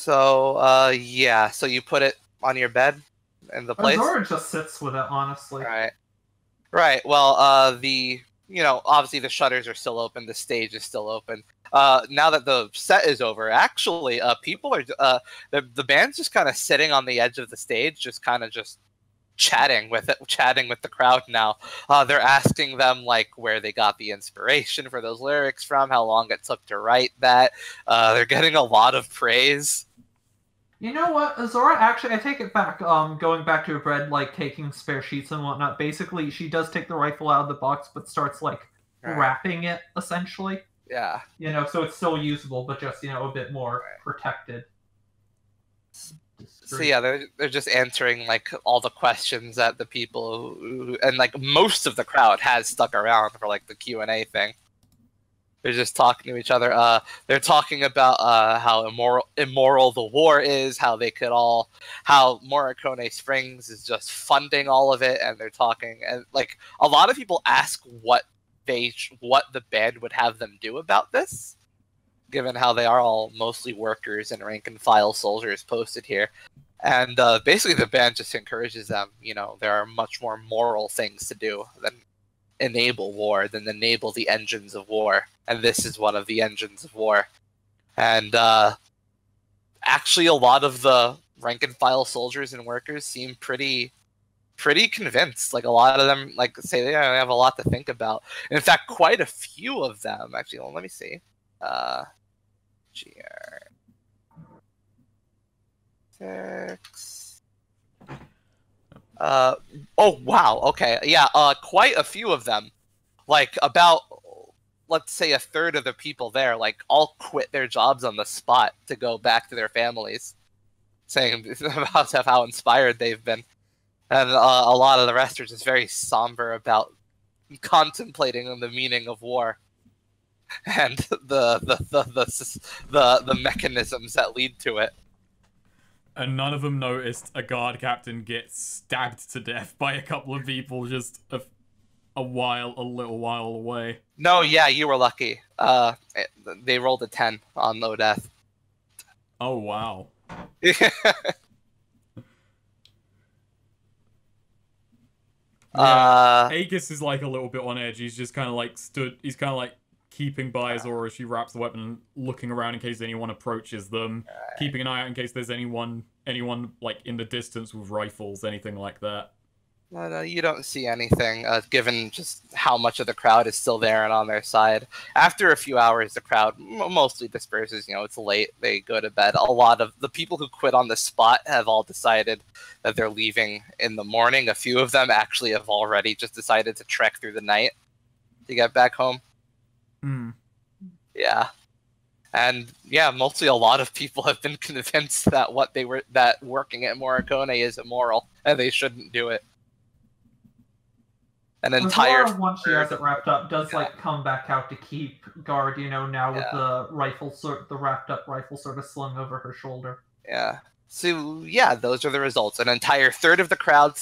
So, yeah. So you put it on your bed in the place? Azora just sits with it, honestly. Right. Right. Well, obviously the shutters are still open. The stage is still open. Now that the set is over, actually, people are the band's just kind of sitting on the edge of the stage, just kind of just chatting with the crowd now. They're asking them like where they got the inspiration for those lyrics from, how long it took to write that. They're getting a lot of praise. You know what, Azora, actually, I take it back, going back to Bread, like, taking spare sheets and whatnot, basically, she does take the rifle out of the box, but starts, like, wrapping it, essentially. Yeah. You know, so it's still usable, but just, a bit more protected. So yeah, they're just answering like all the questions that the people and like most of the crowd has stuck around for like the Q&A thing. They're just talking to each other. They're talking about how immoral the war is, how Morricone Springs is just funding all of it, and they're talking, and like a lot of people ask what the band would have them do about this, given how they are all mostly workers and rank and file soldiers posted here. And basically the band just encourages them, there are much more moral things to do than enable war, than enable the engines of war. And this is one of the engines of war. And actually a lot of the rank and file soldiers and workers seem pretty convinced. Like a lot of them like say they have a lot to think about. In fact, quite a few of them actually, well, let me see. GR6. Oh wow, okay. Yeah, quite a few of them. Like about, let's say, a third of the people there, like, all quit their jobs on the spot to go back to their families, saying about how inspired they've been. And a lot of the rest are just very somber about contemplating the meaning of war and the mechanisms that lead to it. And none of them noticed a guard captain get stabbed to death by a couple of people just a little while away. No, yeah, you were lucky. They rolled a 10 on low death. Oh, wow. Aegis is like a little bit on edge. He's just kind of like he's kind of like keeping by Azora as she wraps the weapon and looking around in case anyone approaches them, keeping an eye out in case there's anyone like in the distance with rifles, anything like that. No, you don't see anything, given just how much of the crowd is still there and on their side. After a few hours, the crowd mostly disperses. It's late. They go to bed. A lot of the people who quit on the spot have all decided that they're leaving in the morning. A few of them actually have already just decided to trek through the night to get back home. Yeah. And yeah, mostly a lot of people have been convinced that that working at Morricone is immoral and they shouldn't do it. An entire Azora, once she has it wrapped up, does like come back out to keep guard, now with the wrapped up rifle sort of slung over her shoulder. Yeah. So yeah, those are the results. An entire third of the crowd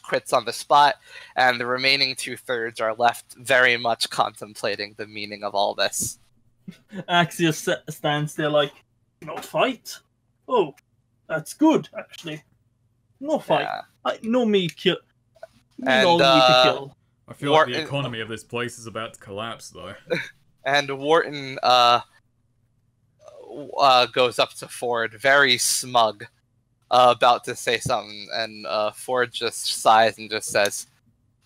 quits on the spot, and the remaining 2/3 are left very much contemplating the meaning of all this. Axios stands there like, no fight? Oh, that's good, actually. No fight. Yeah. No me kill. And, to kill. I feel like the economy of this place is about to collapse, though. And Wharton goes up to Ford, very smug, about to say something, and Ford just sighs and just says,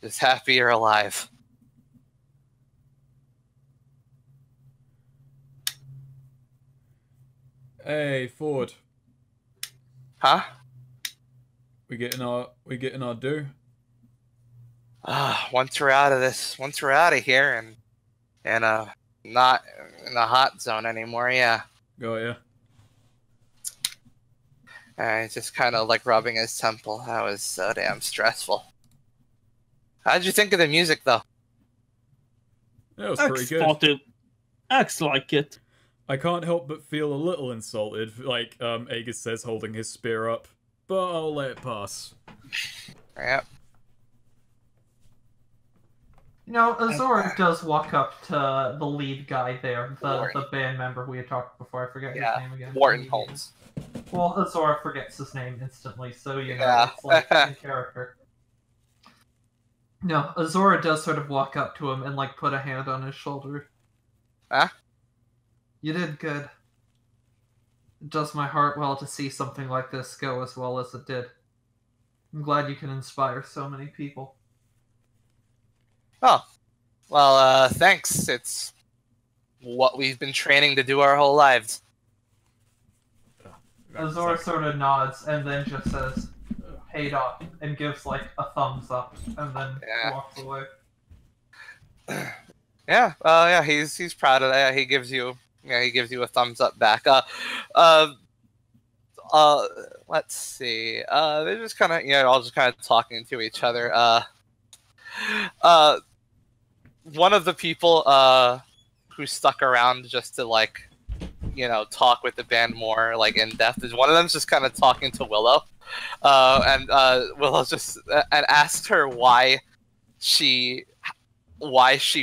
"Just happy you're alive." Hey, Ford. Huh? We getting our due? Once we're out of here and not in the hot zone anymore, yeah. Got ya. He's just kind of like rubbing his temple. That was so damn stressful. How'd you think of the music, though? It was pretty good. Acts like it. I can't help but feel a little insulted, like Aegis says, holding his spear up, but I'll let it pass. Yep. You know, Azora does walk up to the lead guy there, the band member we had talked before. I forget his name again. Morton Holmes. Well, Azora forgets his name instantly, so you know, Yeah. it's like in character. No, Azora does sort of walk up to him and like put a hand on his shoulder. Huh? You did good. It does my heart well to see something like this go as well as it did. I'm glad you can inspire so many people. Oh, well, thanks. It's what we've been training to do our whole lives. Azora sort of nods and then just says, paid off, and gives like a thumbs up, and then walks away. Yeah, he's proud of that. He gives you a thumbs up back. Let's see. They're just kind of, all just kind of talking to each other. One of the people who stuck around just to like, talk with the band more like in depth is one of them's just kind of talking to Willow, and Willow just and asked her why she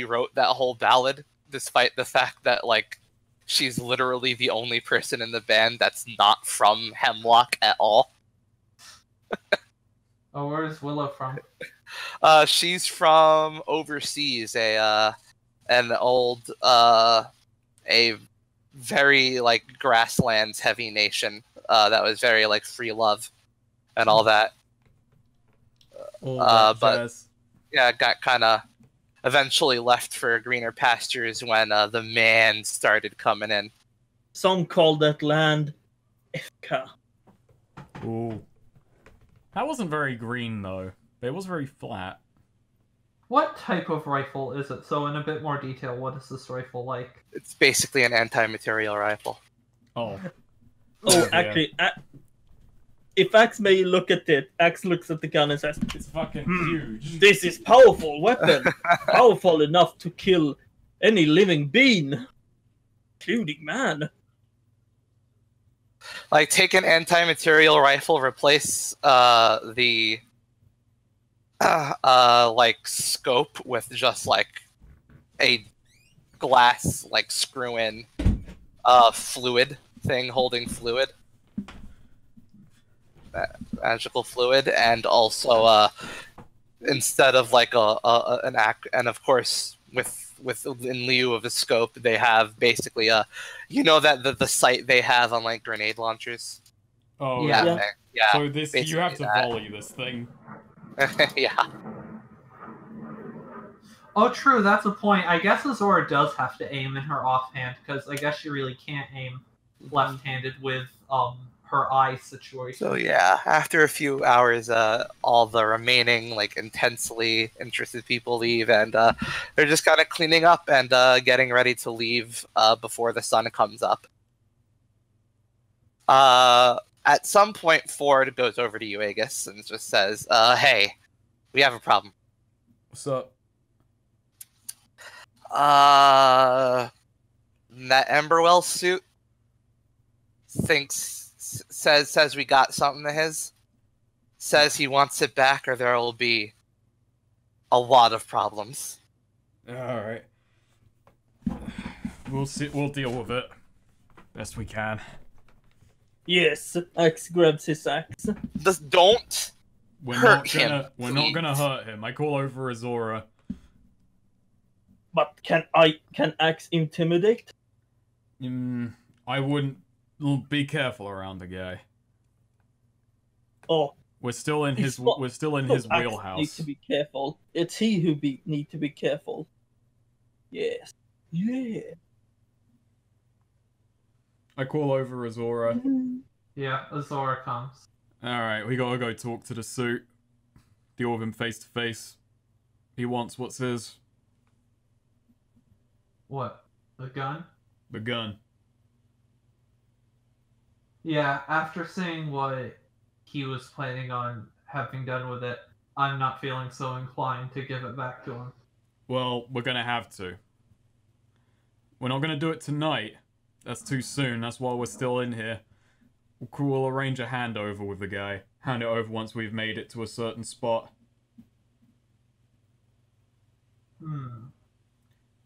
wrote that whole ballad, despite the fact that like she's literally the only person in the band that's not from Hemlock at all. Oh, where's Willow from? She's from overseas, a very like grasslands heavy nation that was very like free love and all that. But yeah, got kind of eventually left for greener pastures when the man started coming in. Some call that land Ifka. Ooh. That wasn't very green though. It was very flat. What type of rifle is it? So in a bit more detail, what is this rifle like? It's basically an anti-material rifle. Oh. Oh, actually, if Axe may look at it, Axe looks at the gun and says, "It's fucking huge. This is powerful weapon. Powerful enough to kill any living being, including man." Like, take an anti-material rifle, replace the like scope with just like a glass like screw-in fluid thing holding fluid, magical fluid, and also instead of like an act, and of course with in lieu of a scope, they have basically that the sight they have on like grenade launchers. Oh yeah. Yeah. So this you have to volley this thing. Yeah. Oh, true. That's a point. I guess Azora does have to aim in her offhand because I guess she really can't aim left-handed with her eye situation. So yeah, after a few hours, all the remaining like intensely interested people leave, and they're just kind of cleaning up and getting ready to leave before the sun comes up. At some point, Ford goes over to you, Aegis, and just says, "Hey, we have a problem." What's up? That Emberwell suit says we got something of his. Says he wants it back, or there will be a lot of problems. All right. We'll see. We'll deal with it best we can. Yes, Axe grabs his axe. Just don't hurt him. We're not gonna hurt him. I call over Azora. But can Axe intimidate? I wouldn't. Be careful around the guy. Oh, we're still in his wheelhouse. Need to be careful. It's he who need to be careful. Yes. Yeah. I call over Azora. Yeah, Azora comes. Alright, we gotta go talk to the suit. Deal with him face to face. He wants what's his. What? The gun? The gun. Yeah, after seeing what he was planning on having done with it, I'm not feeling so inclined to give it back to him. Well, we're gonna have to. We're not gonna do it tonight. That's too soon. That's why we're still in here. We'll arrange a handover with the guy. Hand it over once we've made it to a certain spot.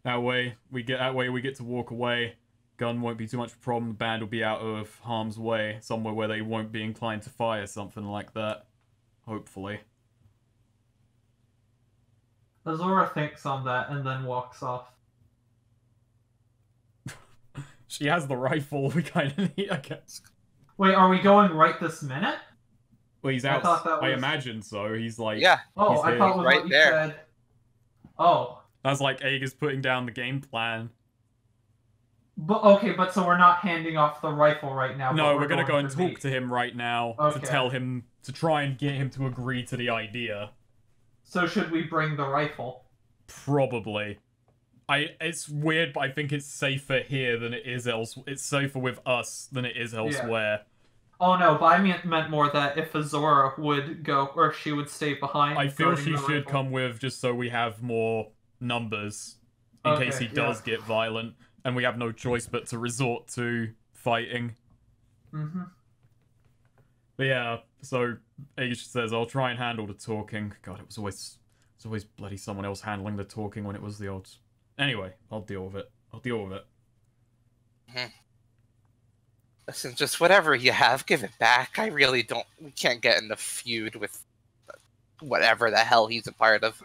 That way we get to walk away. Gun won't be too much of a problem. The band will be out of harm's way, somewhere where they won't be inclined to fire something like that. Hopefully. Azora thinks on that and then walks off. She has the rifle. We kind of need, I guess. Wait, are we going right this minute? Well, he's I out. thought that I was- imagine so. He's like, Yeah. Oh, He's I here. thought it was Right what you there. said. Oh. that's like Aegis putting down the game plan. But so we're not handing off the rifle right now. No, but we're gonna go and for talk me. to him right now to Okay. tell him to try and get him to agree to the idea. So should we bring the rifle? Probably. It's weird, but I think it's safer here than it is elsewhere. It's safer with us than it is elsewhere. Oh no, but I meant more that if Azora would go, or if she would stay behind. I feel guarding she the should rifle. come with just so we have more numbers in case he Okay, does yeah. get violent, and we have no choice but to resort to fighting. Mm-hmm. But yeah, so Aegis says, I'll try and handle the talking. God, it was always bloody someone else handling the talking when it was the odds. Anyway, I'll deal with it. Listen, just whatever you have, give it back. I really don't. We can't get in the feud with whatever the hell he's a part of.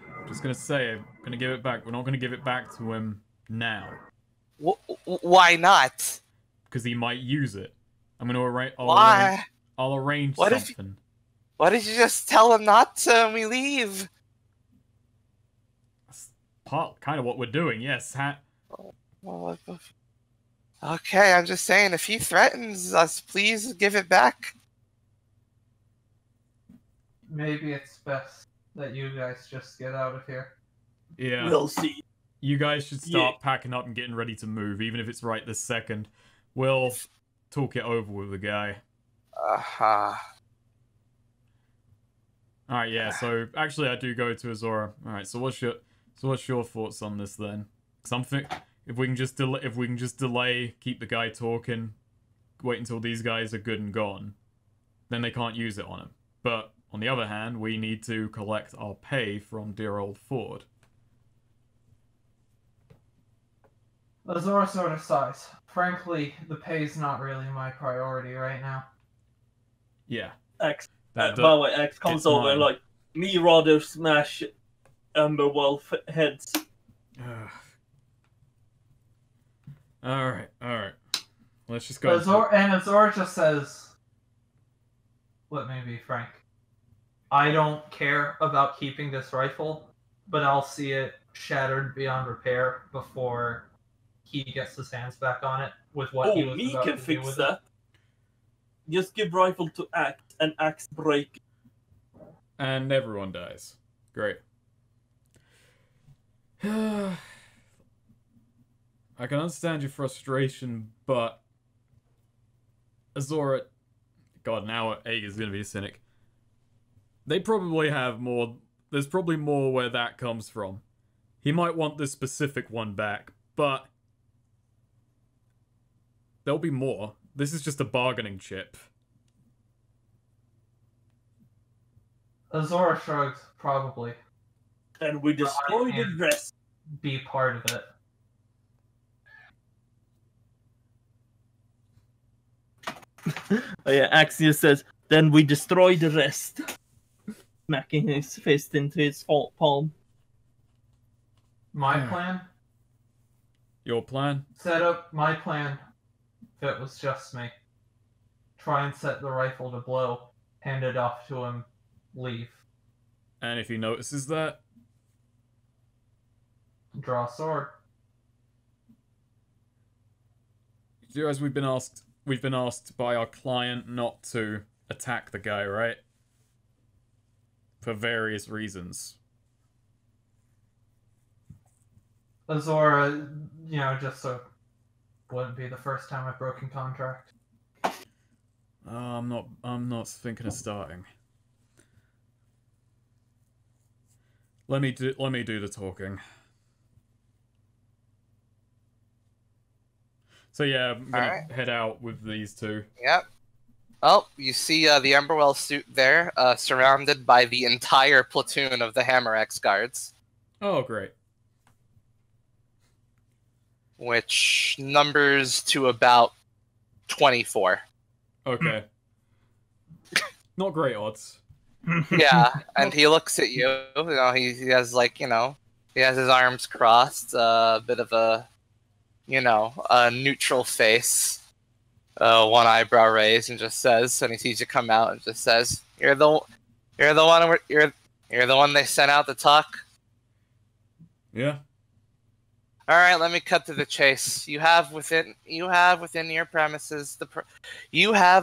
I'm just gonna say, I'm gonna give it back. We're not gonna give it back to him now. Why not? Because he might use it. I'm gonna arrange. Why? I'll arrange What if- something. Why did you just tell him not to when we leave? That's kind of what we're doing. Yes. Well, okay, I'm just saying, if he threatens us, please give it back. Maybe it's best that you guys just get out of here. Yeah. We'll see. You guys should start packing up and getting ready to move, even if it's right this second. We'll talk it over with the guy. Alright, yeah, so actually I do go to Azora. Alright, so what's your thoughts on this then? Something if we can just delay, keep the guy talking, wait until these guys are good and gone, then they can't use it on him. But on the other hand, we need to collect our pay from dear old Ford. Azora sort of sighs. Frankly, the pay's not really my priority right now. Yeah. X. That By the way, X comes it's over mine. like, me rather smash Amber Wolf heads. Alright. Let's just go. Azora just says, let me be frank. I don't care about keeping this rifle, but I'll see it shattered beyond repair before he gets his hands back on it with what he was Me about can to do fix with that. Just give rifle to Axe, and Axe break. And everyone dies. Great. I can understand your frustration, but Azora, God, now Aegis is gonna be a cynic. They probably have more. There's probably more where that comes from. He might want this specific one back, but there'll be more. This is just a bargaining chip. Azora shrugs, probably. And we destroy the can't rest. Be part of it. Oh yeah, Axios says, then we destroy the rest. Smacking his fist into his palm. My plan? Your plan? Set up my plan if it was just me. Try and set the rifle to blow, hand it off to him, leave. And if he notices that, Draw a sword. as we've been asked by our client not to attack the guy, right? For various reasons. Azora, just so wouldn't be the first time I've broken contract. I'm not thinking of starting. Let me do the talking. So yeah, I'm gonna head out with these two. Yep. Oh, you see the Emberwell suit there, surrounded by the entire platoon of the Hammer X guards, Oh, great. which numbers to about 24. Okay. Not great odds. Yeah, and he looks at you. You know, he has like, you know, he has his arms crossed, a bit of a, you know, a neutral face, one eyebrow raised, and just says, and he sees you come out, and just says, you're the one they sent out to talk." Yeah. All right, let me cut to the chase. You have within your premises you have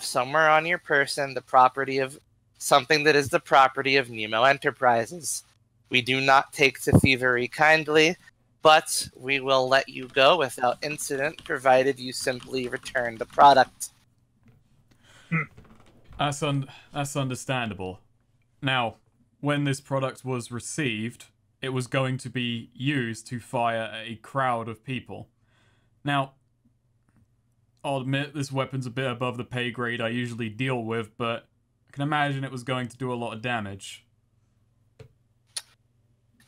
somewhere on your person the property of something that is the property of Nemo Enterprises. We do not take to thievery kindly, but we will let you go without incident, provided you simply return the product. That's understandable. Now, when this product was received, it was going to be used to fire a crowd of people. Now, I'll admit this weapon's a bit above the pay grade I usually deal with, but I can imagine it was going to do a lot of damage.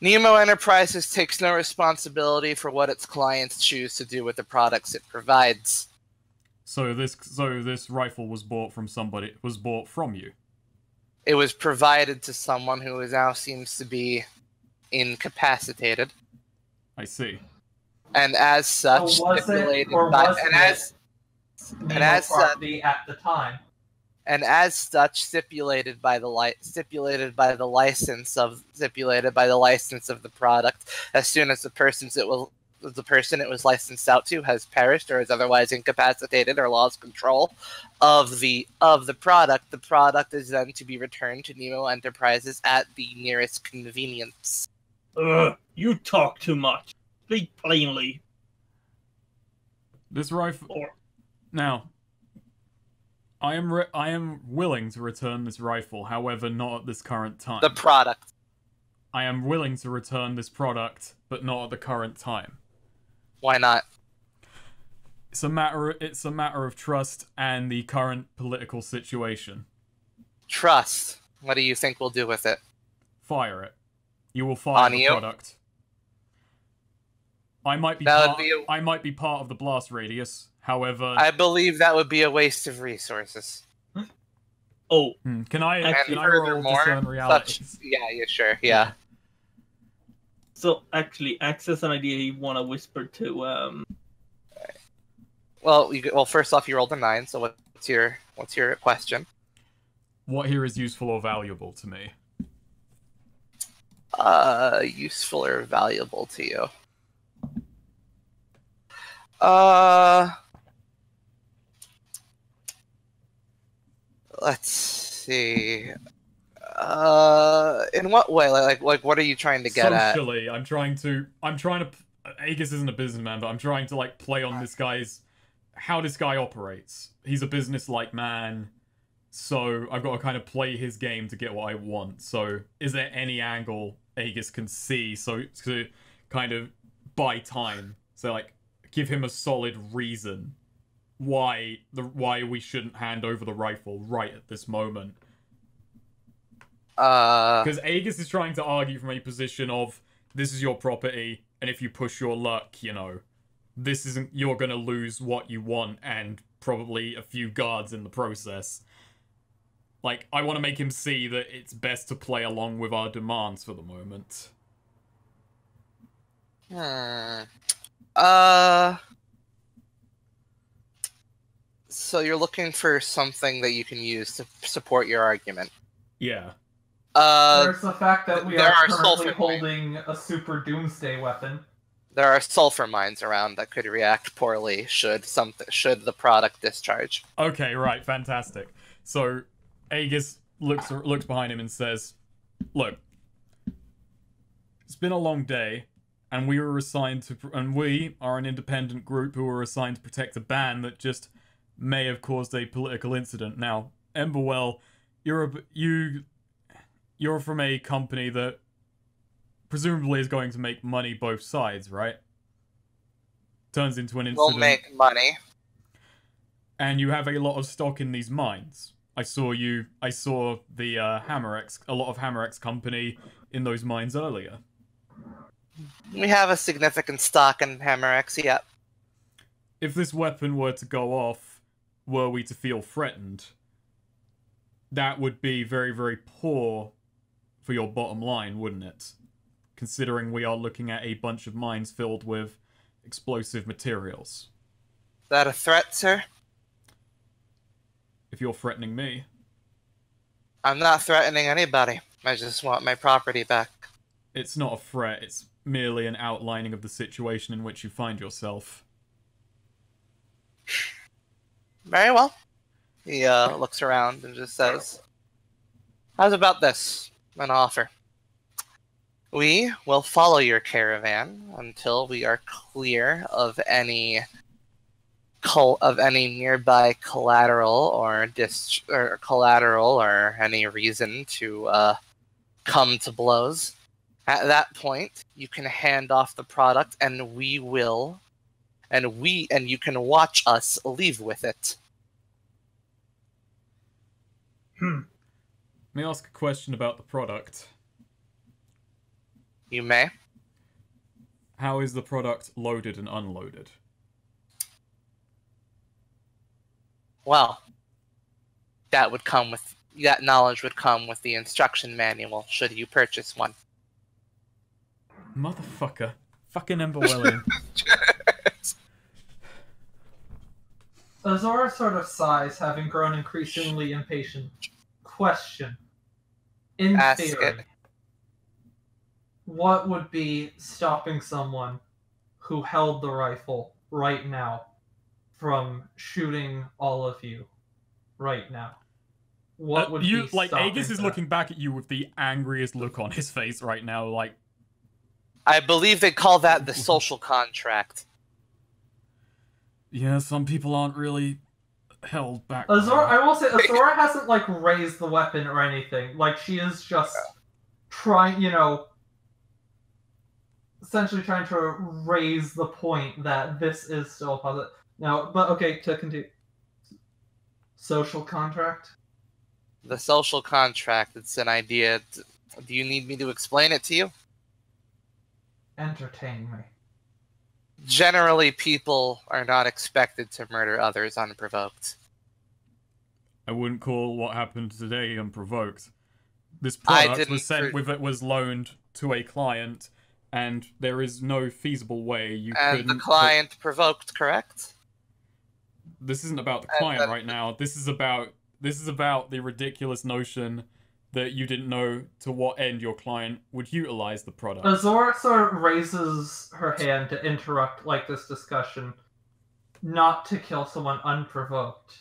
Nemo Enterprises takes no responsibility for what its clients choose to do with the products it provides. So this rifle was bought from you. It was provided to someone who now seems to be incapacitated, I see. and as such, So was it, or was it Nemo property at the time? And as such, stipulated by the license of the product. As soon as the person it was licensed out to has perished or is otherwise incapacitated or lost control of the product, the product is then to be returned to Nemo Enterprises at the nearest convenience. You talk too much. Speak plainly. This rifle. Now, I am willing to return this rifle, however, not at this current time. The product. I am willing to return this product, but not at the current time. Why not? It's a matter of trust and the current political situation. Trust. What do you think we'll do with it? Fire it. You will fire the product. I might be part of the blast radius. However, I believe that would be a waste of resources. Oh, can I And roll discern reality? Yeah, sure, yeah. So actually, Axe has an idea you want to whisper to. Well, first off, you rolled a 9. So what's your question? What here is useful or valuable to me? Useful or valuable to you? Let's see. In what way? Like, what are you trying to get at? Socially, I'm trying to. Aegis isn't a businessman, but I'm trying to like play on how this guy operates. He's a business-like man, so I've got to kind of play his game to get what I want. So, is there any angle Aegis can see so to kind of buy time? So, like, give him a solid reason why we shouldn't hand over the rifle right at this moment. Because Aegis is trying to argue from a position of this is your property, and if you push your luck, you're gonna lose what you want and probably a few guards in the process. Like, I want to make him see that it's best to play along with our demands for the moment. So you're looking for something that you can use to support your argument. Yeah. There's the fact that we are currently holding a super doomsday weapon. There are sulfur mines around that could react poorly should the product discharge. Okay, right, fantastic. So Aegis looks behind him and says, "Look, it's been a long day, and we are an independent group who were assigned to protect a ban that just may have caused a political incident. Now, Emberwell, you're from a company that presumably is going to make money both sides, right? Turns into an incident. We'll make money. And you have a lot of stock in these mines. I saw the Hammerex, a lot of Hammerex company in those mines earlier. We have a significant stock in Hemlock, yep. If this weapon were to go off, were we to feel threatened, that would be very, very poor for your bottom line, wouldn't it? Considering we are looking at a bunch of mines filled with explosive materials. Is that a threat, sir? If you're threatening me. I'm not threatening anybody. I just want my property back. It's not a threat, it's merely an outlining of the situation in which you find yourself. Very well. He looks around and just says, how's about this? An offer. We will follow your caravan until we are clear of any nearby collateral or any reason to come to blows. At that point, you can hand off the product, and you can watch us leave with it. May I ask a question about the product? You may. How is the product loaded and unloaded? Well, that knowledge would come with the instruction manual, should you purchase one. Motherfucker. Fucking Ember Wellian. Azora sort of sighs, having grown increasingly impatient. Question. In Ask theory, it. what would be stopping someone who held the rifle right now from shooting all of you right now? What would be like stopping Aegis is that? looking back at you with the angriest look on his face right now, like I believe they call that the social contract. yeah, some people aren't really held back. Azora, I will say, Azora hasn't like raised the weapon or anything. Like she is just trying, essentially trying to raise the point that this is still positive. Now, but okay, to continue. Social contract? The social contract, it's an idea. Do you need me to explain it to you? Entertain me. Generally, people are not expected to murder others unprovoked. I wouldn't call what happened today unprovoked. This I product was didn't sent with it was loaned to a client, and there is no feasible way you And couldn't. the client provoked, correct? This isn't about the client right now. This is about the ridiculous notion that you didn't know to what end your client would utilize the product. Azora sort of raises her hand to interrupt this discussion, not to kill someone unprovoked.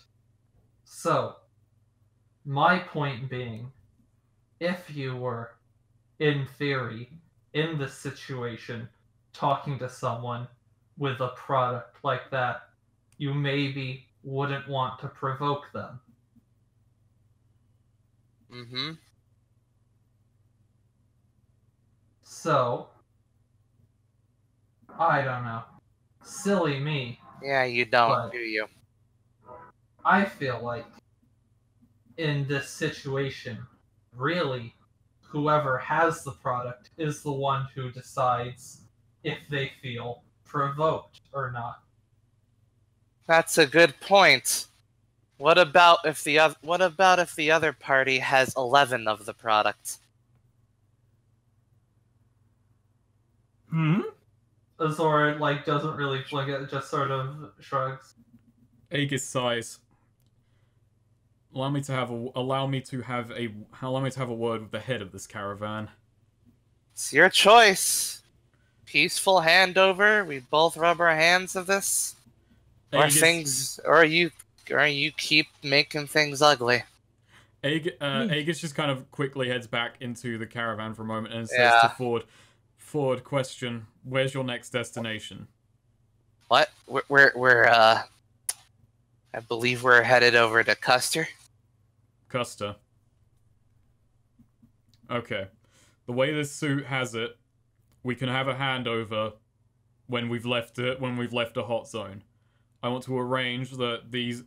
So, my point being, if you were, in theory, in this situation, talking to someone with a product like that, you maybe wouldn't want to provoke them. Mm-hmm. So, I don't know. Silly me. Yeah, you don't, But- do you? I feel like in this situation, really, whoever has the product is the one who decides if they feel provoked or not. That's a good point. What about if the other party has 11 of the product? Azora doesn't really fling it, just sort of shrugs. Aegis sighs. Allow me to have a word with the head of this caravan. It's your choice. Peaceful handover. We both rub our hands of this, or you keep making things ugly. Aegis just kind of quickly heads back into the caravan for a moment and says to Ford, "Ford, question: where's your next destination?" What? We're I believe we're headed over to Custer. Custer. Okay. The way this suit has it, we can have a handover when we've left a hot zone. I want to arrange that these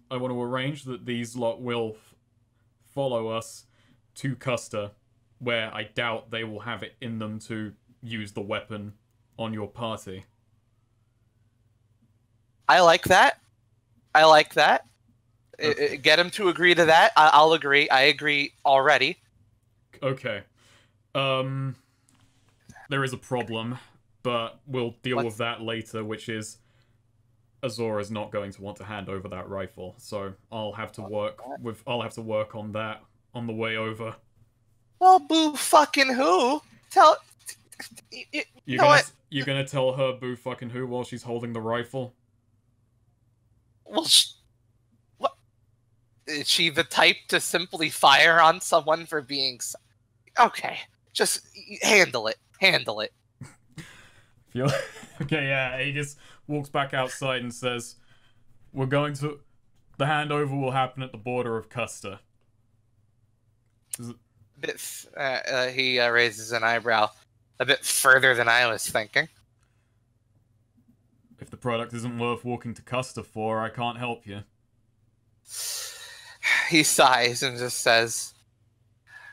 lot will follow us to Custer, where I doubt they will have it in them to use the weapon on your party. I like that. I like that. Okay. Get him to agree to that. I'll agree. I agree already. Okay. There is a problem, but we'll deal with that later, which is Azora's not going to want to hand over that rifle, so I'll have to work on that on the way over. Well, boo fucking who? You're gonna tell her boo fucking who while she's holding the rifle? Well, what? Is she the type to simply fire on someone for being... Okay, just handle it. Handle it. Okay, yeah, he just walks back outside and says, the handover will happen at the border of Custer. He raises an eyebrow. A bit further than I was thinking. If the product isn't worth walking to Custer for, I can't help you. He sighs and just says,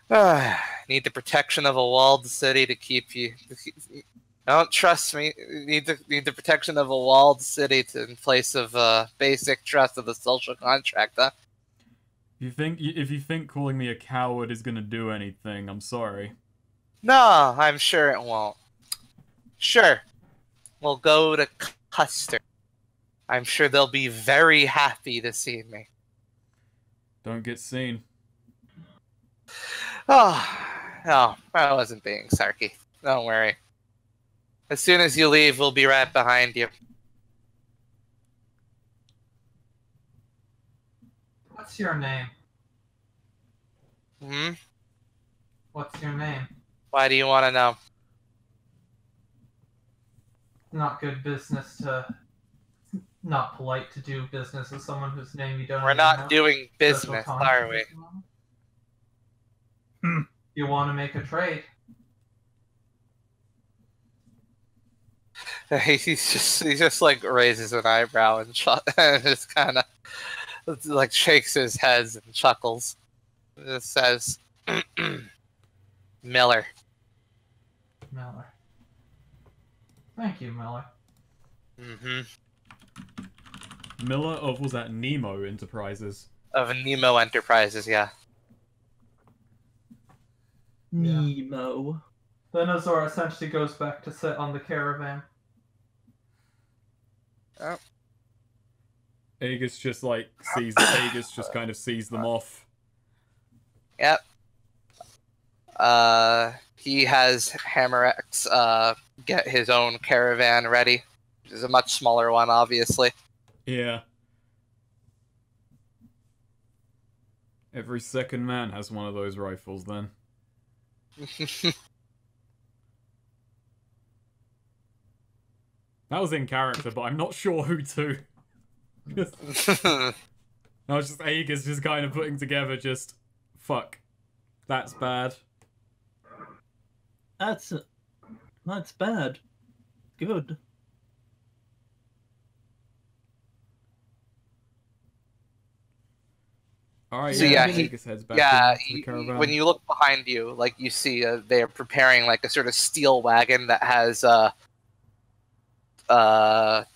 need the protection of a walled city to keep you... Don't trust me. Need the protection of a walled city in place of basic trust of the social contract, huh? If you think calling me a coward is gonna do anything, I'm sorry. No, I'm sure it won't. Sure. We'll go to Custer. I'm sure they'll be very happy to see me. Don't get seen. Oh, no, I wasn't being sarky. Don't worry. As soon as you leave, we'll be right behind you. What's your name? Hmm? What's your name? Why do you want to know? Not good business to... Not polite to do business with someone whose name you don't We're even not have doing special business, contact are we? with. You want to make a trade? He just like raises an eyebrow and just kind of like shakes his head and chuckles. Just says, Miller. Miller. Thank you, Miller. Mm-hmm. Miller of, was that Nemo Enterprises? Of Nemo Enterprises, yeah. Nemo. Then Azora essentially goes back to sit on the caravan. Oh. Aegis just kind of sees them off. Yep. He has Hammerex get his own caravan ready. Which is a much smaller one, obviously. Yeah. Every second man has one of those rifles, then. That was in character, but I'm not sure who to. I was just Aegis just kind of putting together just... Fuck. That's bad. That's bad. Good. Alright, So yeah, Aegis heads back to the caravan. when you look behind you, like you see they're preparing like a sort of steel wagon that has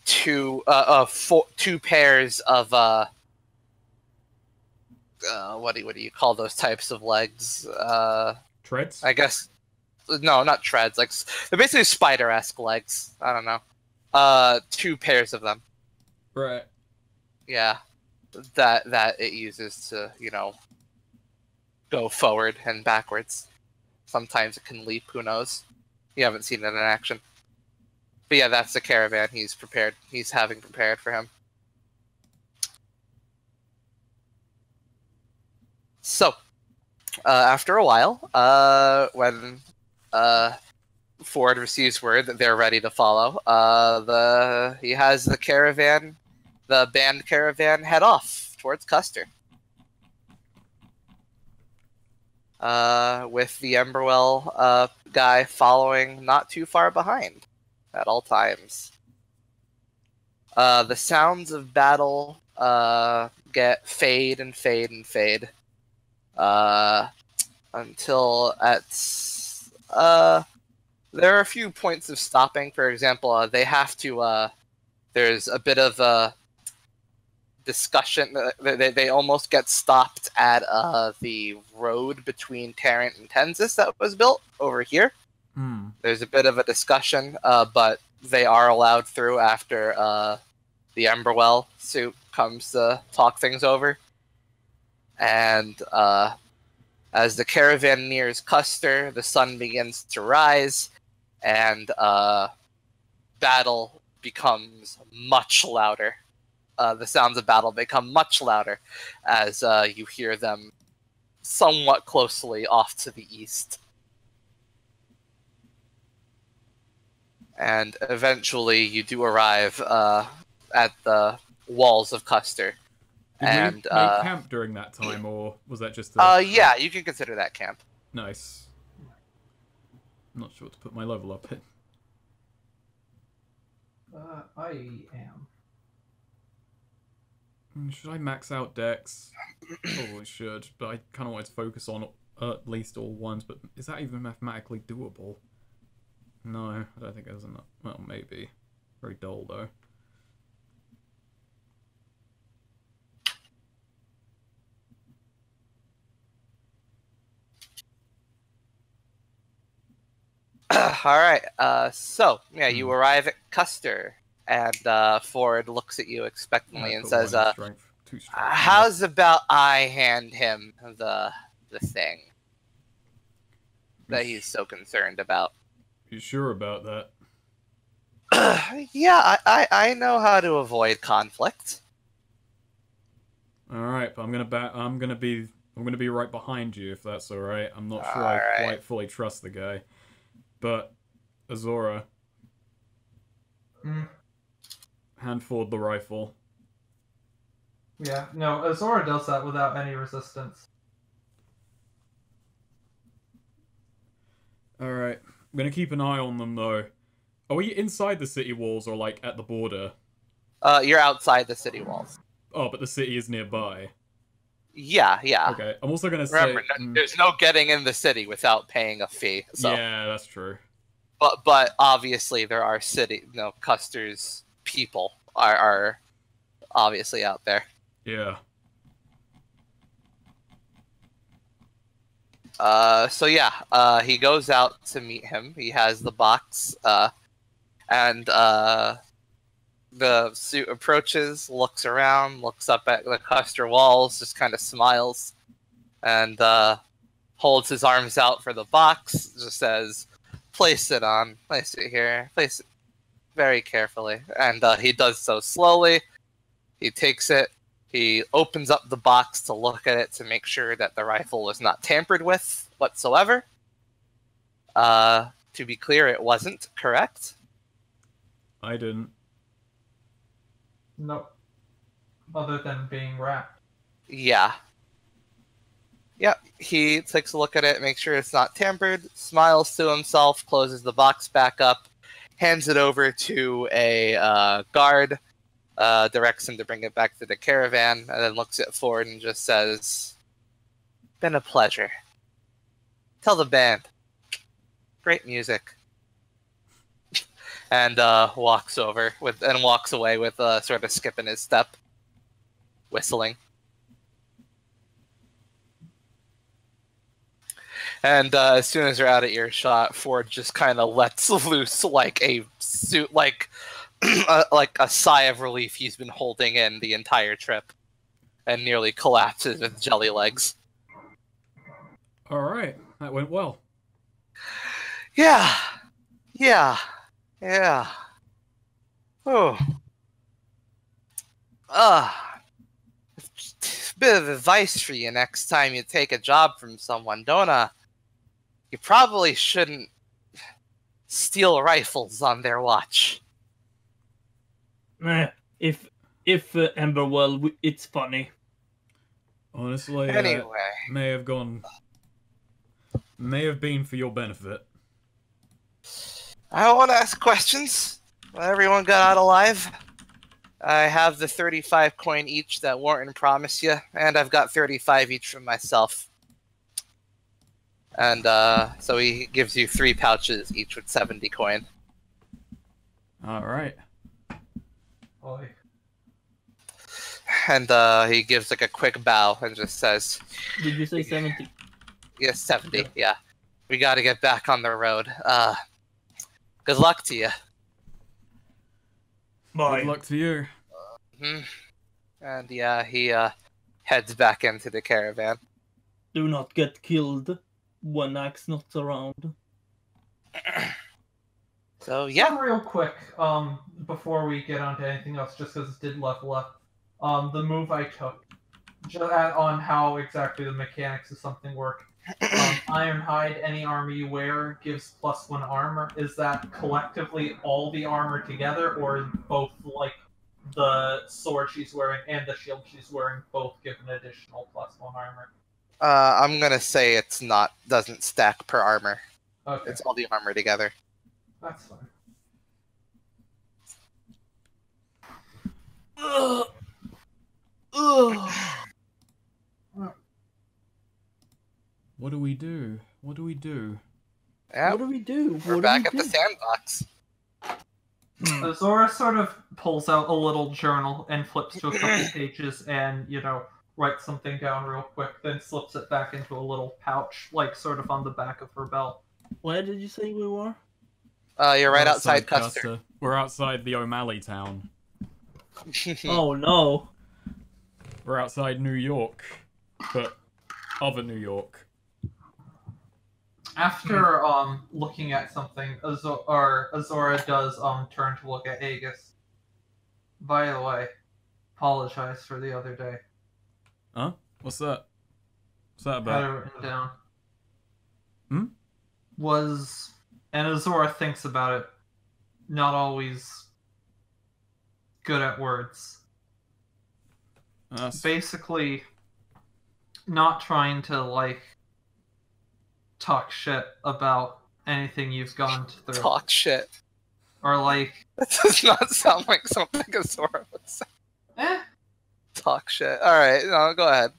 two pairs of what do you call those types of legs? Treads? I guess no, not treads. Like they're basically spider-esque legs. I don't know. Two pairs of them. Right. Yeah, that it uses to go forward and backwards. Sometimes it can leap. Who knows? You haven't seen it in action. But yeah, that's the caravan he's prepared. He's having prepared for him. So, after a while, when Ford receives word that they're ready to follow, he has the caravan, the band caravan, head off towards Custer. With the Emberwell guy following not too far behind at all times. The sounds of battle get fade and fade and fade until there are a few points of stopping. For example, they have to. There's a bit of a discussion. They almost get stopped at the road between Tarrant and Tensis that was built over here. There's a bit of a discussion, but they are allowed through after the Emberwell suit comes to talk things over. And as the caravan nears Custer, the sun begins to rise, and battle becomes much louder. The sounds of battle become much louder as you hear them somewhat closely off to the east. And eventually you do arrive at the walls of Custer. Did and we make camp during that time, or was that just a... yeah, you can consider that camp. Nice. I'm not sure what to put my level up in. I am. Should I max out Dex? Probably should, but I kind of want to focus on at least all ones, but is that even mathematically doable? No, I don't think there's enough. Well, maybe. Very dull, though. Alright, so, yeah, you arrive at Custer, and Ford looks at you expectantly and says, how's about I hand him the thing that he's so concerned about? You sure about that? Yeah, I know how to avoid conflict. Alright, but I'm gonna be right behind you if that's alright. I'm not sure I quite fully trust the guy. But Azora, hand forward the rifle. Yeah, no, Azora does that without any resistance. Alright. I'm gonna keep an eye on them, though. Are we inside the city walls or, like, at the border? You're outside the city walls. Oh, but the city is nearby. Yeah. Okay, I'm also gonna Remember, there's no getting in the city without paying a fee. So. Yeah, that's true. But obviously there are Custer's people are obviously out there. Yeah. So yeah, he goes out to meet him. He has the box, and the suit approaches, looks around, looks up at the Custer walls, just kind of smiles, and holds his arms out for the box, just says, place it here, place it very carefully. And he does so slowly. He takes it, he opens up the box to look at it to make sure that the rifle was not tampered with whatsoever. To be clear, it wasn't, correct? I didn't. Nope. Other than being wrapped. Yeah. Yep, he takes a look at it, makes sure it's not tampered, smiles to himself, closes the box back up, hands it over to a guard, directs him to bring it back to the caravan, and then looks at Ford and just says, been a pleasure. Tell the band. Great music. And walks away with sort of skipping his step, whistling. And as soon as they're out of earshot, Ford just kind of lets loose like a sigh of relief he's been holding in the entire trip, and nearly collapses with jelly legs. All right, that went well. Yeah. Oh. Bit of advice for you next time you take a job from someone, you probably shouldn't steal rifles on their watch. If Emberwell, it's funny. Honestly, anyway, may have been for your benefit. I don't want to ask questions. Everyone got out alive. I have the 35 coin each that Wharton promised you, and I've got 35 each from myself. And so he gives you 3 pouches, each with 70 coin. All right. Boy. And he gives like a quick bow and just says, Did you say 70? "Yes, 70. Yeah, we got to get back on the road. Good luck to you." Good luck to you. And yeah, he heads back into the caravan. Do not get killed when Axe not around. So yeah, Real quick, before we get on to anything else, just because it did level up, the move I took, on how exactly the mechanics of something work. Ironhide, any armor you wear gives +1 armor. Is that collectively all the armor together, or both like the sword she's wearing and the shield she's wearing both give an additional +1 armor? I'm gonna say it's not doesn't stack per armor. Okay, It's all the armor together. that's fine. What do we do? What do we do? Yeah, What do we do? we're back at the sandbox. Zora sort of pulls out a little journal and flips to a couple pages and, writes something down real quick, then slips it back into a little pouch, like sort of on the back of her belt. Where did you say we were? You're right We're outside Custer. We're outside the O'Malley town. Oh no. We're outside New York, but other New York. After looking at something, Azora does turn to look at Aegis. By the way, apologize for the other day. Huh? What's that? What's that Had about? it written down. And Azora thinks about it, not always good at words. Basically, not trying to, talk shit about anything you've gone through. Talk shit. Or, That does not sound like something Azora would say. Talk shit. Alright, no, go ahead.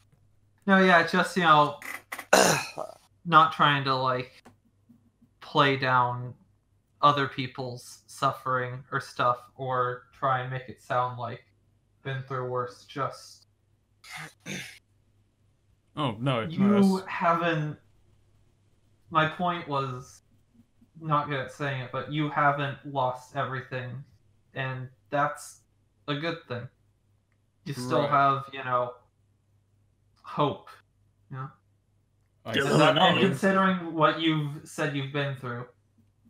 No, yeah, just, not trying to, play down other people's suffering or stuff, or try and make it sound like been through worse. Just Oh no, you haven't. My point was not good at saying it, but you haven't lost everything, and that's a good thing. You still have, hope. I Still see. have And knowledge. considering what you've said you've been through,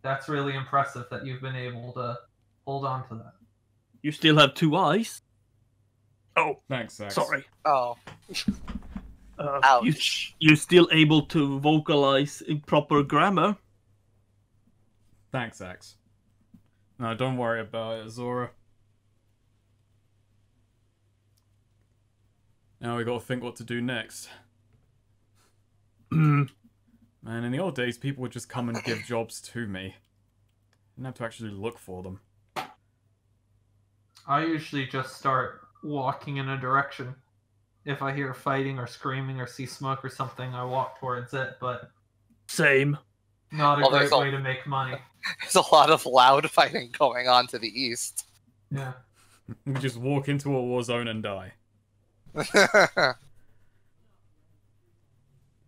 that's really impressive that you've been able to hold on to that. You still have 2 eyes? Oh, Thanks, Sax. sorry. Oh, You, ouch. you're still able to vocalize in proper grammar. Thanks, Sax. No, don't worry about it, Zora. Now we gotta think what to do next. Man, in the old days, people would just come and give jobs to me. Didn't have to actually look for them. I usually just start walking in a direction. If I hear fighting or screaming or see smoke or something, I walk towards it, but Same. not a Well, great there's a- way to make money. There's a lot of loud fighting going on to the east. Yeah. We just walk into a war zone and die.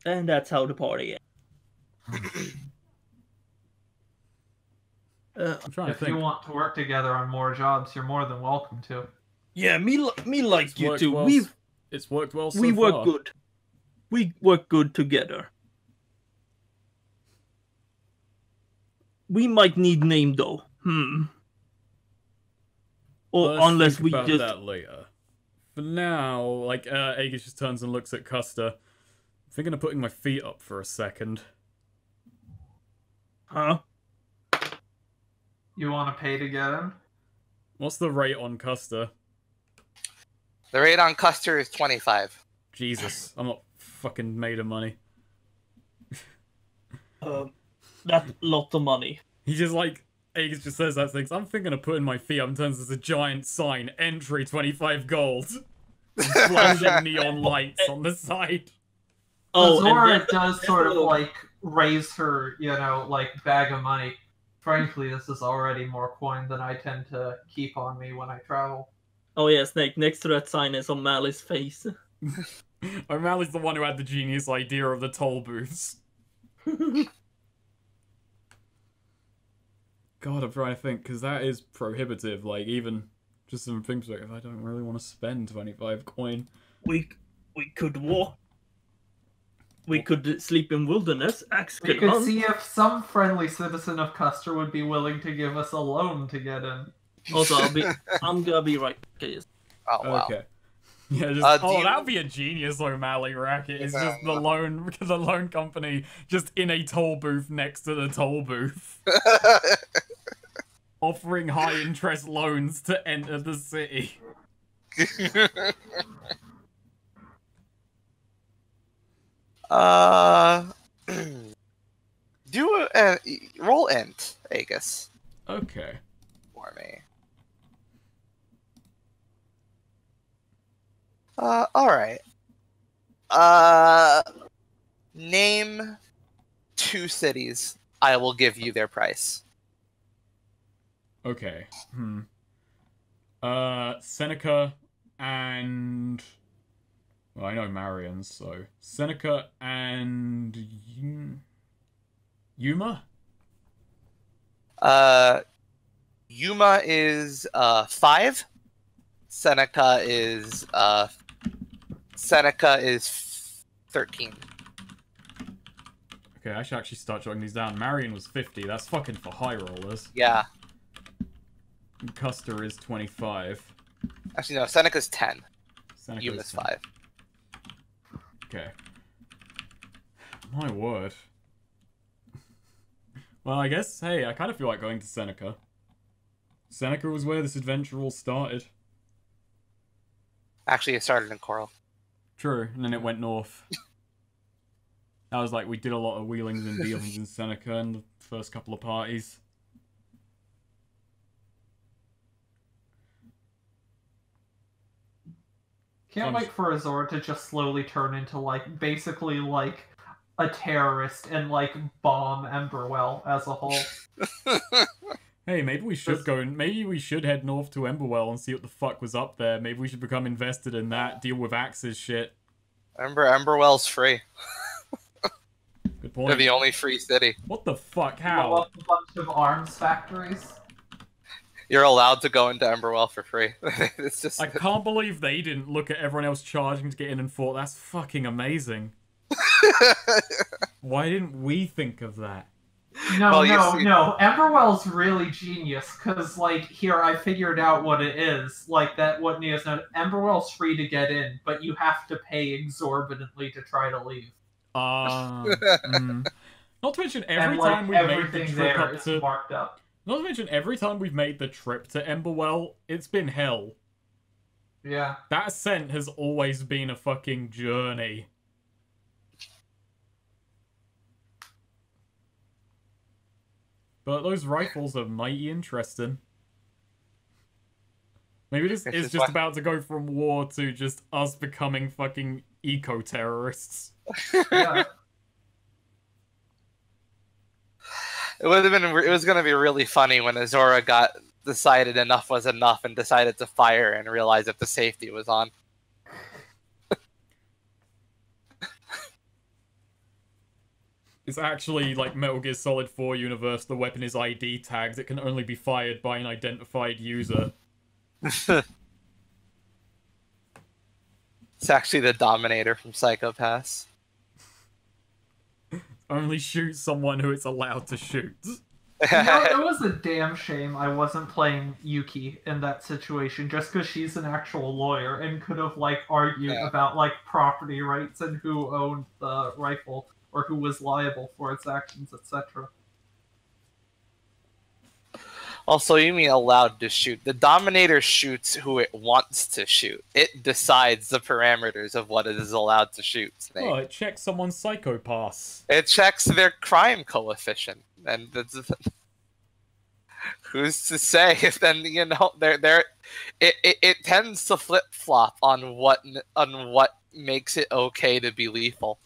And that's how the party ends. I'm trying to If think. you want to work together on more jobs, you're more than welcome to. Yeah, me like It's you worked two. well It's worked well so We work far. good. We work good together. We might need name though. Or Let's unless think we about just that later. For now, Aegis just turns and looks at Custer. I'm thinking of putting my feet up for a second. Huh? You want to pay to get in? What's the rate on Custer? The rate on Custer is 25. Jesus, I'm not fucking made of money. That's a lot of money. He just Aegis just says that thing. I'm thinking of putting my feet up and turns as a giant sign, entry 25 gold. And flashing neon lights on the side. Oh, Zora and then, does sort of like raise her, like bag of money. Frankly, this is already more coin than I tend to keep on me when I travel. oh yeah, Snake. Next to that sign is O'Malley's face. O'Malley's the one who had the genius idea of the toll booths. God, I'm trying to think, because that is prohibitive. Like, even just some things like, if I don't really want to spend 25 coin. we could walk. We could sleep in wilderness. Axe We could could hunt. see if some friendly citizen of Custer would be willing to give us a loan to get in. Also, I'm gonna be right. Okay. Oh wow. Okay. Yeah, just, that would be a genius O'Malley racket. It's just the loan company just in a toll booth next to the toll booth. Offering high interest loans to enter the city. Do roll int, Aegis, Okay. for me. Alright. Name 2 cities. I will give you their price. Okay. Seneca and... Well, I know Marion's, so... Seneca and... Yuma? Yuma is 5. Seneca is 13. Okay, I should actually start jotting these down. Marion was 50. That's fucking for high rollers. Yeah. And Custer is 25. Actually, no. Seneca's 10. Seneca's Yuma's 10. 5. Okay. My word. Well, I guess, hey, I kind of feel like going to Seneca. Seneca was where this adventure all started. Actually, it started in Coral. True, and then it went north. That was like, we did a lot of wheelings and dealings in Seneca in the first couple of parties. Can't wait for Azora to just slowly turn into, basically, a terrorist and, bomb Emberwell as a whole. Hey, maybe we should go and maybe we should head north to Emberwell and see what the fuck was up there. Maybe we should become invested in that, deal with Axe's shit. Emberwell's free. Good point. They're the only free city. What the fuck? Blow How? up a bunch of arms factories. You're allowed to go into Emberwell for free. It's just... I can't believe they didn't look at everyone else charging to get in and thought, that's fucking amazing. Why didn't we think of that? No. Emberwell's really genius, because, here, I figured out what it is. What Neo's noted. Emberwell's free to get in, but you have to pay exorbitantly to try to leave. Not to mention, every time we've made the trip up to... marked up. Not to mention, every time we've made the trip to Emberwell, it's been hell. Yeah. That ascent has always been a fucking journey. But those rifles are mighty interesting. Maybe this is just about to go from war to just us becoming fucking eco-terrorists. Yeah. It would have been. It was going to be really funny when Azora decided enough was enough and decided to fire and realized that the safety was on. It's actually like Metal Gear Solid 4 universe. The weapon is ID tagged. It can only be fired by an identified user. It's actually the Dominator from Psychopaths. Only shoot someone who it's allowed to shoot. It was a damn shame I wasn't playing Yuki in that situation, just because she's an actual lawyer and could have argued about property rights and who owned the rifle or who was liable for its actions, etc. Also, you mean allowed to shoot. The Dominator shoots who it wants to shoot. It decides the parameters of what it is allowed to shoot, Snake. Oh, it checks someone's psychopaths. It checks their crime coefficient. And Who's to say? Then it tends to flip flop on what makes it okay to be lethal.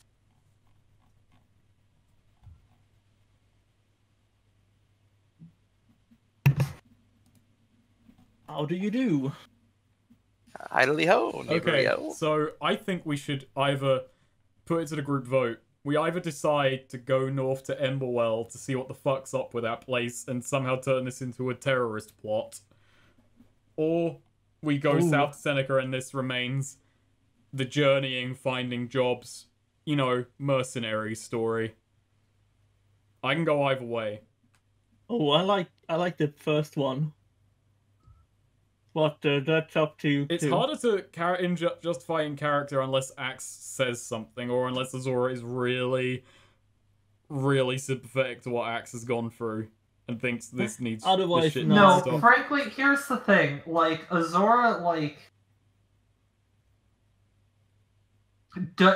How do you do? Idly ho, Okay, Nibrio. so I think we should either put it to the group vote. We either decide to go north to Emberwell to see what the fuck's up with that place and somehow turn this into a terrorist plot, or we go south to Seneca and this remains the journeying, finding jobs, mercenary story. I can go either way. Oh, I like the first one. But that's up to you. It's harder to justify in character unless Axe says something, or unless Azora is really, really sympathetic to what Axe has gone through and thinks this needs. Otherwise, this shit No, needs to stop. frankly, here's the thing. Like, Azora,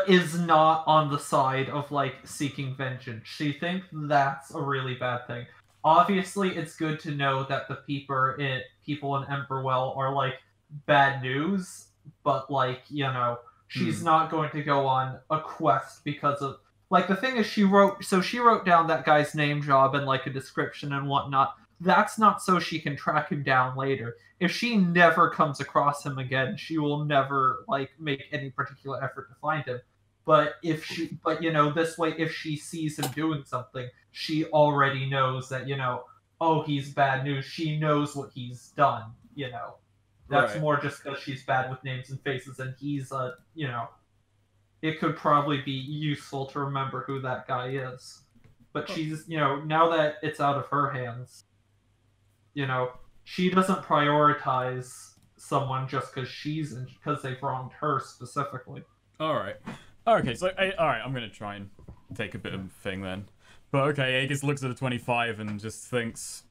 is not on the side of, seeking vengeance. She thinks that's a really bad thing. Obviously, it's good to know that the people in Emberwell are, bad news, but, she's not going to go on a quest because of... the thing is, she wrote down that guy's name, job, and, a description and whatnot. That's not so she can track him down later. If she never comes across him again, she will never, make any particular effort to find him. But this way, if she sees him doing something, she already knows that, oh, he's bad news. She knows what he's done, That's Right. more just because she's bad with names and faces, and he's, it could probably be useful to remember who that guy is. But she's, now that it's out of her hands, she doesn't prioritize someone just because they've wronged her specifically. Alright. Okay, so, alright, I'm gonna try and take a bit of a thing then. But okay, Aegis looks at the 25 and just thinks,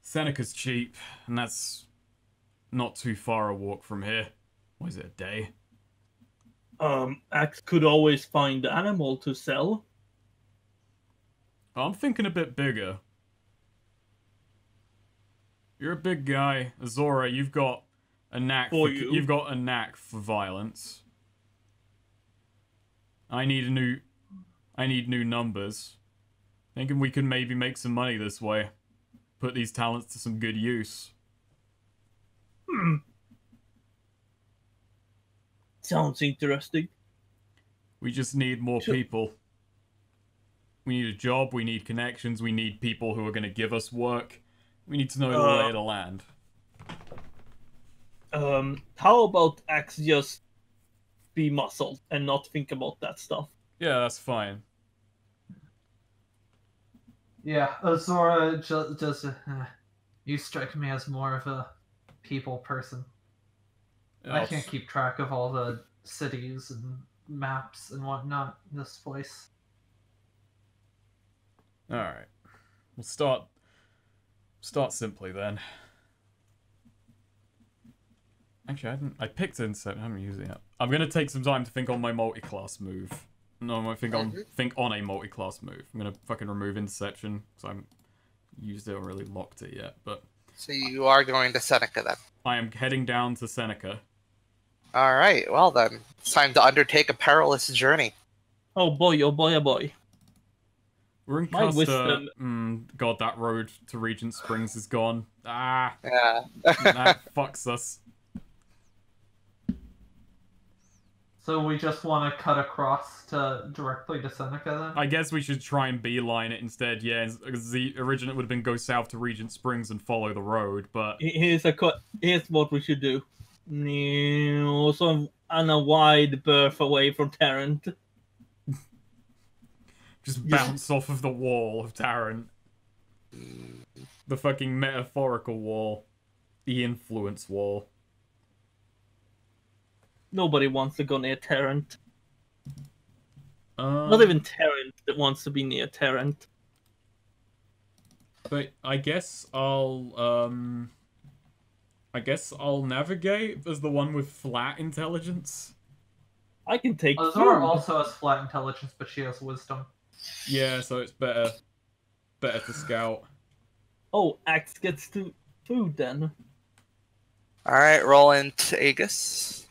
Seneca's cheap, and that's not too far a walk from here. What is it, a day? Axe could always find animal to sell. I'm thinking a bit bigger. You're a big guy. Azora, you've got a knack you've got a knack for violence. I need new numbers. Thinking we can maybe make some money this way. Put these talents to some good use. Sounds interesting. We just need more people. We need a job, we need connections, we need people who are going to give us work. We need to know the lay of the land. How about Axe just be muscled and not think about that stuff? Yeah, that's fine. Yeah, Azora just you strike me as more of a people person. I can't keep track of all the cities and maps and whatnot in this place. Alright. We'll start simply then. Actually, I picked Incept, I haven't used it yet. I'm gonna take some time to think on my multi-class move. No, I think on a multi-class move. I'm gonna fucking remove Interception, because I haven't used it or really locked it yet, but... So you are going to Seneca then? I am heading down to Seneca. Alright, well then. It's time to undertake a perilous journey. Oh boy, oh boy, oh boy. We're in My Custer. wisdom. God, that road to Regent Springs is gone. Ah, Yeah. that fucks us. So we just want to cut across directly to Seneca then? I guess we should try and beeline it instead, yeah, because the original would have been go south to Regent Springs and follow the road, but... Here's what we should do. So on a wide berth away from Tarrant. Just bounce off of the wall of Tarrant. The fucking metaphorical wall. The influence wall. Nobody wants to go near Tarrant. Not Not even Tarrant that wants to be near Tarrant. But I guess I'll navigate as the one with flat intelligence. I can take Azora food. also has flat intelligence, but she has wisdom. Yeah, so it's better to scout. Oh, Axe gets to food then. All right, roll into Aegis.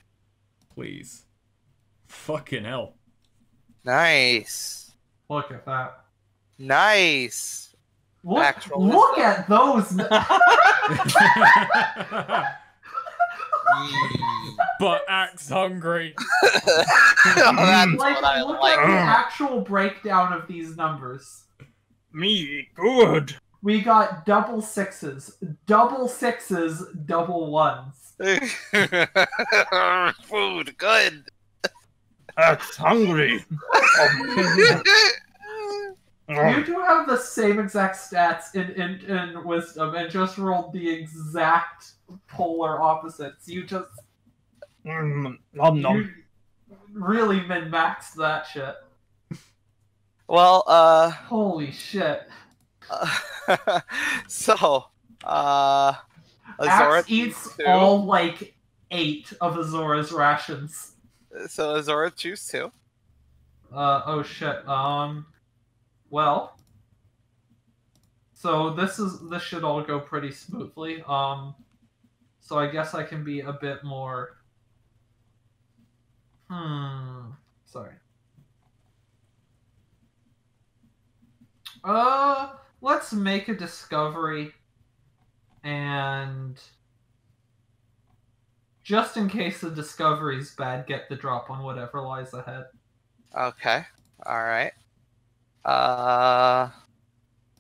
Please. Fucking hell. Nice. Look at that. Nice. Look, Actual look wisdom. at those. But Axe hungry. That's what I Look like. at the actual breakdown of these numbers. Me, good. We got double sixes, double ones. Food, good. Axe hungry. You two have the same exact stats in wisdom and just rolled the exact polar opposites. You just Nom nom. you really min-maxed that shit. Well, Holy shit. so, Azora Axe eats two. all like 8 of Azora's rations. So Azora choose 2. Oh shit. Well. So this should all go pretty smoothly. So I guess I can be a bit more. Sorry. Let's make a discovery, and just in case the discovery's bad, get the drop on whatever lies ahead. Okay. All right.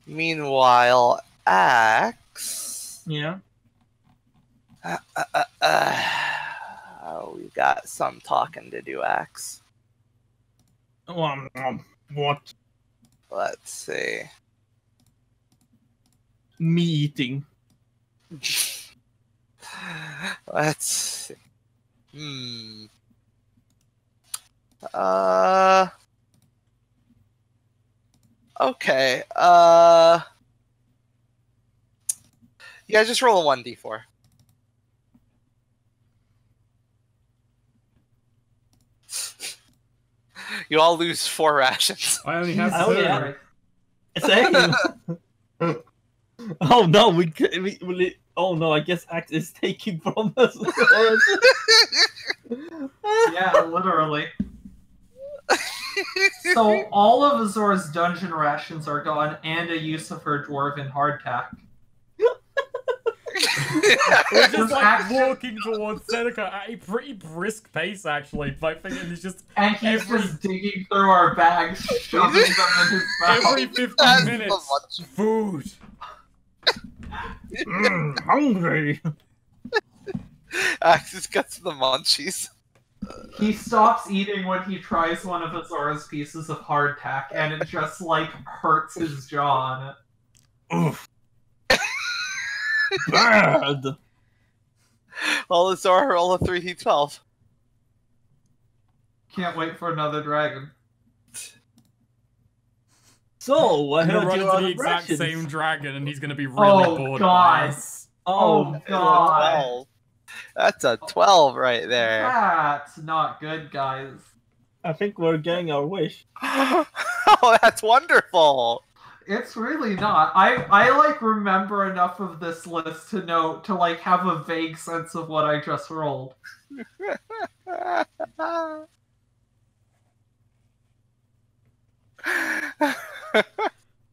Meanwhile, Axe. Yeah. We got some talking to do, Axe. What? Let's see. Me eating. Let's see. Okay. Yeah, just roll a 1d4. You all lose 4 rations. I only have Oh, 2. yeah. Same. Oh no, oh no, I guess Axe is taking from us. Yeah, literally. So all of Azora's dungeon rations are gone, and a use of her dwarven hardtack. We're just like Axe- walking towards Seneca at a pretty brisk pace, actually. My thinking is just And he's Every- just digging through our bags, shoving them in his mouth. every 15 That's minutes, the food. Hungry. Axis gets the munchies. He stops eating when he tries one of Azora's pieces of hardtack, and it just, like, hurts his jaw on it. Oof. Bad. Well, Azora, roll a 3d12. Can't wait for another dragon. So, I I'm gonna heard run you into are the the exact rations. same dragon, and he's gonna be really Oh, bored God. by us. Oh, God. 12. That's a 12 right there. That's not good, guys. I think we're getting our wish. Oh, that's wonderful. It's really not. I like remember enough of this list to know to like have a vague sense of what I just rolled.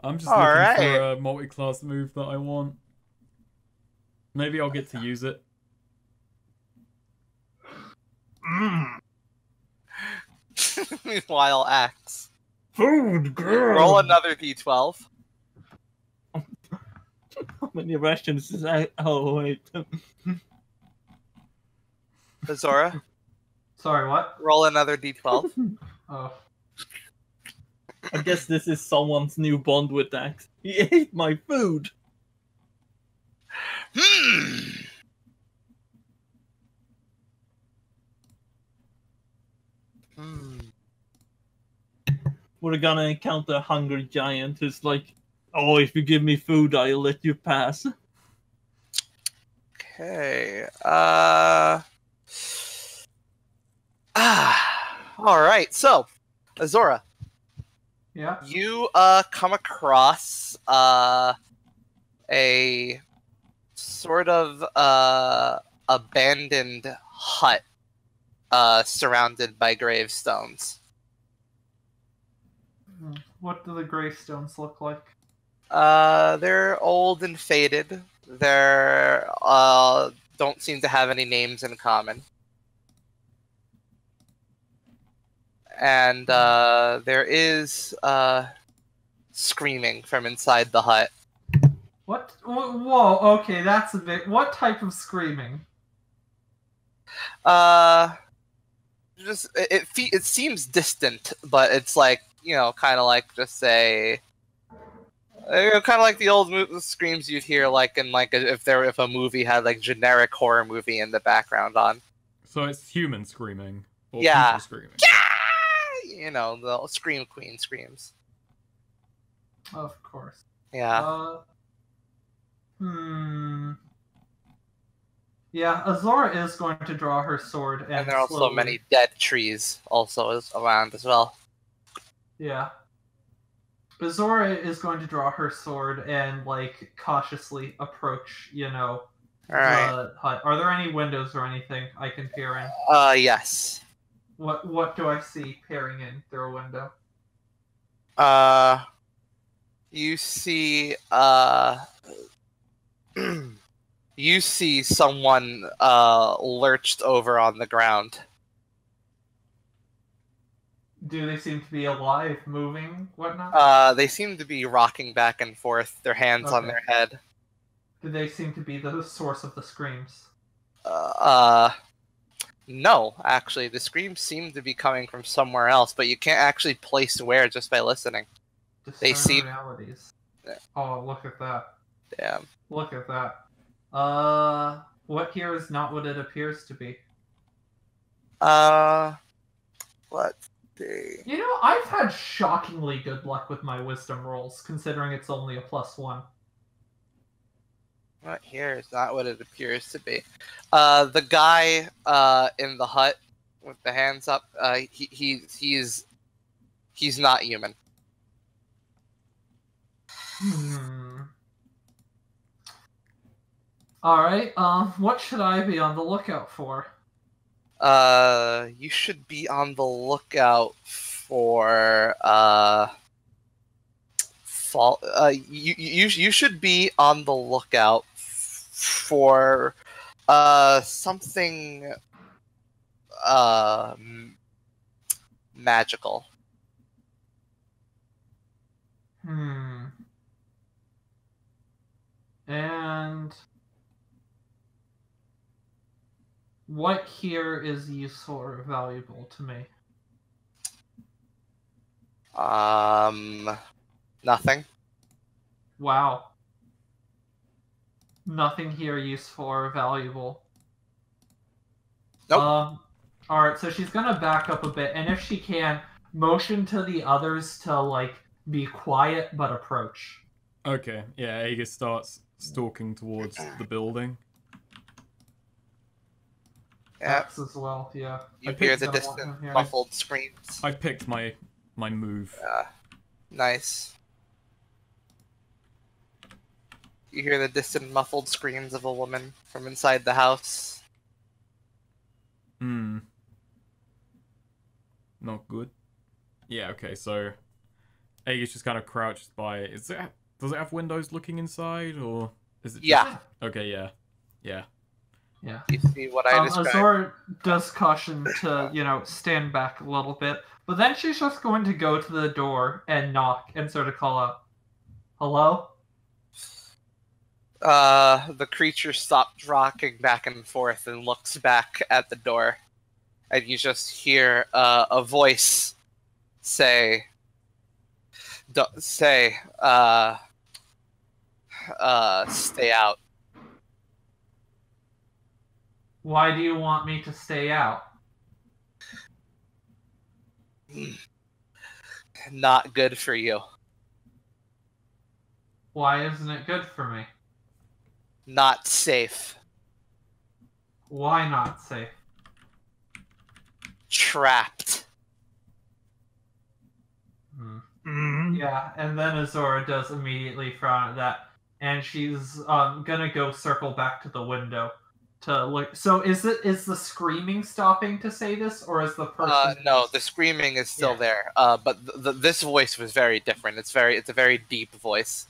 I'm just All looking right. for a multi-class move that I want. Maybe I'll get to use it. Meanwhile, Axe. Food, girl. Roll another d12. How many rations is that? Oh, wait. Azora, Sorry, what? roll another d12. Oh. I guess this is someone's new bond with Axe. He ate my food. We're gonna encounter a hungry giant who's like, oh, if you give me food, I'll let you pass. Okay. All right. So, Azora, Yeah. you come across a sort of abandoned hut surrounded by gravestones. What do the gravestones look like? They're old and faded. They're don't seem to have any names in common. And there is screaming from inside the hut. What? Whoa, okay, that's a bit... What type of screaming? Just it seems distant, but it's like, you know, kind of like just a kind of like the old screams you'd hear like in like if a movie had like generic horror movie in the background on. So it's human screaming or Yeah. people screaming. Yeah, you know, the scream queen screams. Of course. Yeah. Yeah, Azora is going to draw her sword And there are also slowly... many dead trees also around as well. Yeah. Azora is going to draw her sword and, like, cautiously approach, you know, Alright. the hut. Are there any windows or anything I can peer in? Yes. What do I see peering in through a window? You see, you see someone, lurched over on the ground. Do they seem to be alive, moving, whatnot? They seem to be rocking back and forth, their hands on Okay. their head. Do they seem to be the source of the screams? No, actually, the screams seem to be coming from somewhere else, but you can't actually place where just by listening. They Discern seem- realities. Yeah. Oh, look at that. Damn. Look at that. What here is not what it appears to be. Let's see. You know, I've had shockingly good luck with my wisdom rolls, considering it's only a +1. What here is not what it appears to be. The guy in the hut with the hands up, he's not human. Alright, what should I be on the lookout for? You should be on the lookout for you should be on the lookout for something magical. And what here is useful or valuable to me? Nothing. Wow. Nothing here useful or valuable. Nope. Alright, so she's gonna back up a bit, and if she can, motion to the others to, like, be quiet but approach. Okay, yeah, Aegis starts stalking towards the building. Yeah. That's as well, yeah. You I hear picked the that distant one here. muffled screams. I picked my move. Nice. You hear the distant muffled screams of a woman from inside the house. Not good. Yeah, okay, so Aegis just kind of crouches by. Does it have windows looking inside, or is it just... Yeah. Okay, yeah. Yeah. You see what I described? Azora does caution to, you know, stand back a little bit, but then she's just going to go to the door and knock and sort of call out, "Hello?" The creature stops rocking back and forth and looks back at the door. And you just hear a voice say, stay out. Why do you want me to stay out? Not good for you. Why isn't it good for me? Not safe. Why not safe? Trapped. Yeah, and then Azora does immediately frown at that. and she's gonna go circle back to the window to look. So is the screaming stopping to say this, or is the person? No, the screaming is still Yeah. there. But this voice was very different. It's a very deep voice.